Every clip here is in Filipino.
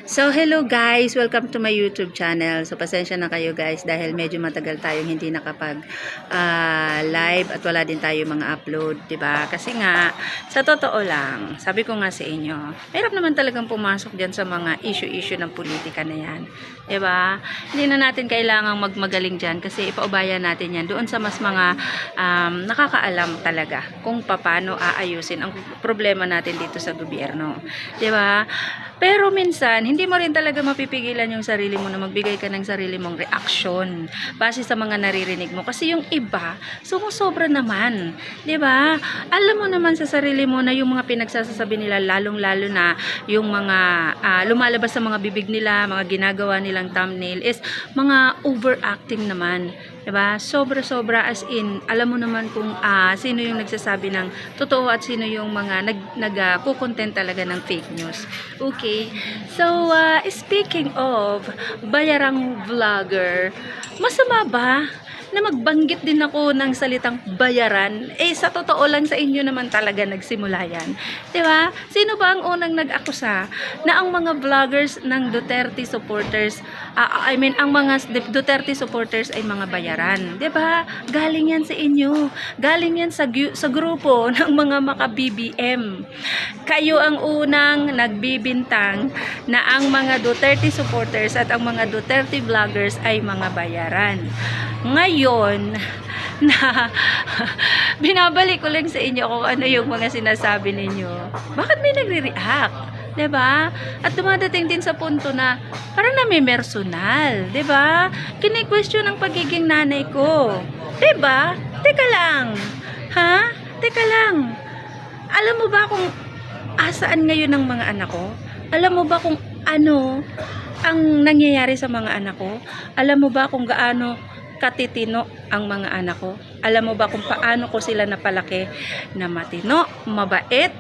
So, hello guys! Welcome to my YouTube channel. So, pasensya na kayo guys dahil medyo matagal tayong hindi nakapag live at wala din tayo mga upload, 'di ba? Kasi nga, sa totoo lang, sabi ko nga sa inyo, mahirap naman talagang pumasok diyan sa mga issue-issue ng politika na 'yan. 'Di ba? Hindi na natin kailangang magmagaling diyan kasi ipaubayan natin 'yan doon sa mas mga nakakaalam talaga kung paano aayusin ang problema natin dito sa gobyerno. 'Di ba? Pero minsan, hindi mo rin talaga mapipigilan yung sarili mo na magbigay ka ng sarili mong reaksyon base sa mga naririnig mo. Kasi yung iba, sumusobra naman. 'Di ba? Alam mo naman sa sarili mo na yung mga pinagsasabi nila, lalong-lalo na yung mga lumalabas sa mga bibig nila, mga ginagawa nilang thumbnail is mga overacting naman. 'Di ba? Sobra-sobra as in, alam mo naman kung sino yung nagsasabi ng totoo at sino yung mga nag-content talaga ng fake news. Okay. So, speaking of bayarang vlogger, masama ba na magbanggit din ako ng salitang bayaran? Eh, sa totoo lang sa inyo naman talaga nagsimula yan. Diba? Sino ba ang unang nag-akusa na ang mga vloggers ng Duterte supporters, ang mga Duterte supporters ay mga bayaran? Diba? Galing yan sa inyo. Galing yan sa grupo ng mga maka-BBM. Kayo ang unang nagbibintang na ang mga Duterte supporters at ang mga Duterte vloggers ay mga bayaran. Ngayon, na binabalik ko lang sa inyo kung ano yung mga sinasabi ninyo. Bakit may nagre-react? 'Di ba? At dumadating din sa punto na parang nami-personal, 'di ba? Kini-question ang pagiging nanay ko. 'Di ba? Teka lang. Ha? Teka lang. Alam mo ba kung asaan ngayon ang mga anak ko? Alam mo ba kung ano ang nangyayari sa mga anak ko? Alam mo ba kung gaano katitino ang mga anak ko? Alam mo ba kung paano ko sila napalaki na matino, mabait,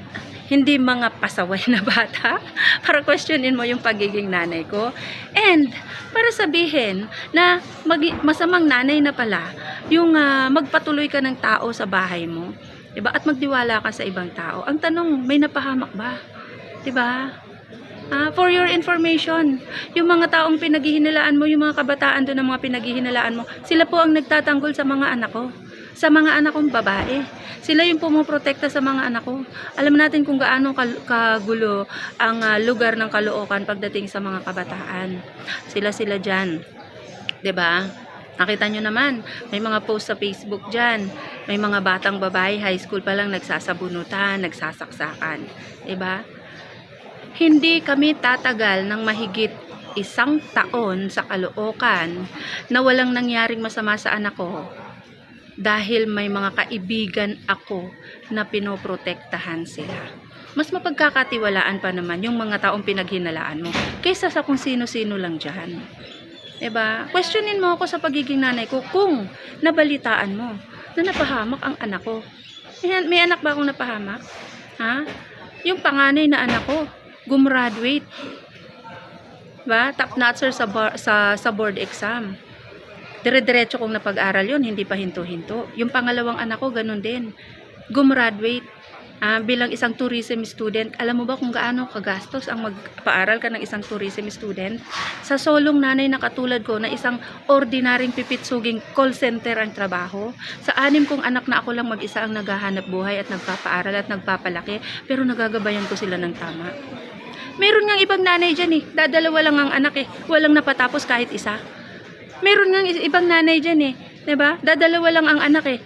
hindi mga pasaway na bata? Para questionin mo yung pagiging nanay ko. And para sabihin na masamang nanay na pala yung magpatuloy ka ng tao sa bahay mo, diba? At magtiwala ka sa ibang tao. Ang tanong, may napahamak ba? Diba? For your information, yung mga taong pinaghihinalaan mo, yung mga kabataan doon ng mga pinaghihinalaan mo, sila po ang nagtatanggol sa mga anak ko. Sa mga anak kong babae. Sila yung pumoprotekta sa mga anak ko. Alam natin kung gaano kagulo ang lugar ng Caloocan pagdating sa mga kabataan. Sila dyan. 'Di ba? Nakita nyo naman, may mga post sa Facebook dyan. May mga batang babae, high school pa lang, nagsasabunutan, nagsasaksakan. 'Di ba? Hindi kami tatagal ng mahigit 1 taon sa Caloocan na walang nangyaring masama sa anak ko dahil may mga kaibigan ako na pinoprotektahan sila. Mas mapagkakatiwalaan pa naman yung mga taong pinaghinalaan mo kaysa sa kung sino-sino lang dyan. Diba? Questionin mo ako sa pagiging nanay ko kung nabalitaan mo na napahamak ang anak ko. May anak ba akong napahamak? Ha? Yung panganay na anak ko gumraduate, ba? Top notcher sa board exam. Dire-diretso kong napag-aral yon, hindi pa hinto-hinto. Yung pangalawang anak ko ganun din, gumraduate bilang isang tourism student. Alam mo ba kung gaano kagastos ang magpaaral ka ng isang tourism student? Sa solong nanay na katulad ko na isang ordinaryong pipitsuging call center ang trabaho, sa 6 kong anak na ako lang mag-isa ang naghahanap buhay at nagpapaaral at nagpapalaki, pero nagagabayan ko sila ng tama. Meron ngang ibang nanay dyan dadalawa lang ang anak walang napatapos kahit isa. Meron ngang ibang nanay dyan diba? Dadalawa lang ang anak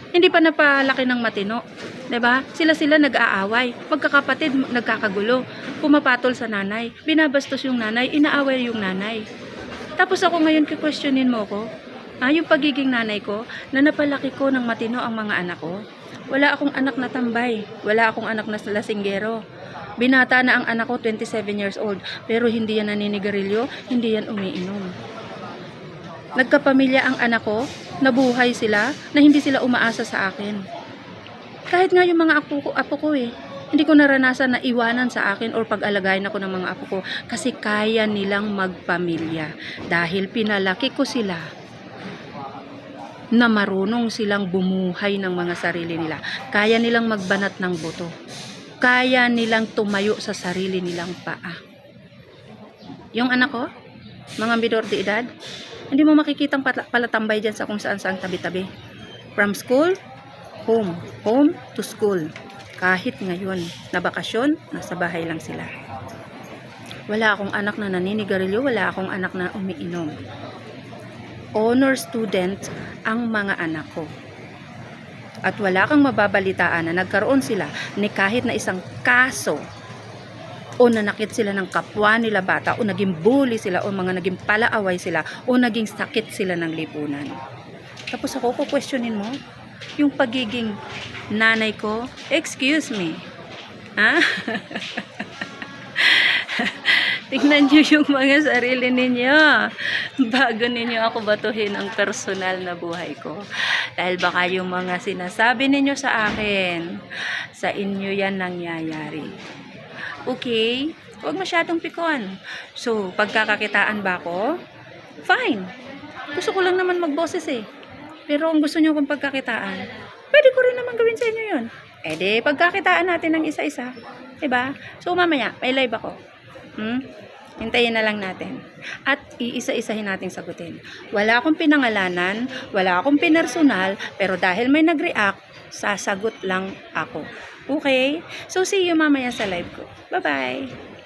hindi pa napalaki ng matino. Diba? Sila nag-aaway. Magkakapatid, nagkakagulo. Pumapatol sa nanay. Binabastos yung nanay, inaaway yung nanay. Tapos ako ngayon questionin mo ko, yung pagiging nanay ko, na napalaki ko ng matino ang mga anak ko. Wala akong anak na tambay. Wala akong anak na lasinggero. Binata na ang anak ko, 27 years old. Pero hindi yan naninigarilyo, hindi yan umiinom. Nagkapamilya ang anak ko, nabuhay sila, na hindi sila umaasa sa akin. Kahit nga yung mga apo ko hindi ko naranasan na iwanan sa akin or pag-alagayin ako ng mga apo ko. Kasi kaya nilang magpamilya. Dahil pinalaki ko sila na marunong silang bumuhay ng mga sarili nila. Kaya nilang magbanat ng buto. Kaya nilang tumayo sa sarili nilang paa. Yung anak ko, mga minor de edad, hindi mo makikitang palatambay dyan sa kung saan saan tabi-tabi. From school, home. Home to school. Kahit ngayon, na bakasyon, nasa bahay lang sila. Wala akong anak na naninigarilyo, wala akong anak na umiinom. Honor student ang mga anak ko. At wala kang mababalitaan na nagkaroon sila ni kahit na isang kaso o nanakit sila ng kapwa nila bata o naging bully sila o mga naging palaaway sila o naging sakit sila ng lipunan. Tapos ako, questionin mo yung pagiging nanay ko? Excuse me. Ha? Tingnan nyo yung mga sarili ninyo bago ninyo ako batuhin ang personal na buhay ko. Dahil baka yung mga sinasabi ninyo sa akin, sa inyo yan nangyayari. Okay? Huwag masyadong pikon. So, pagkakakitaan ba ako? Fine. Gusto ko lang naman magboses eh. Pero kung gusto nyo kong pagkakitaan, pwede ko rin naman gawin sa inyo yun. Eh di, pagkakitaan natin ng isa-isa. Diba? So, mamaya, may live ako. Hintayin na lang natin. At iisa-isahin nating sagutin. Wala akong pinangalanan, wala akong pinersonal, pero dahil may nag-react, sasagot lang ako. Okay? So, see you mamaya sa live ko. Bye-bye!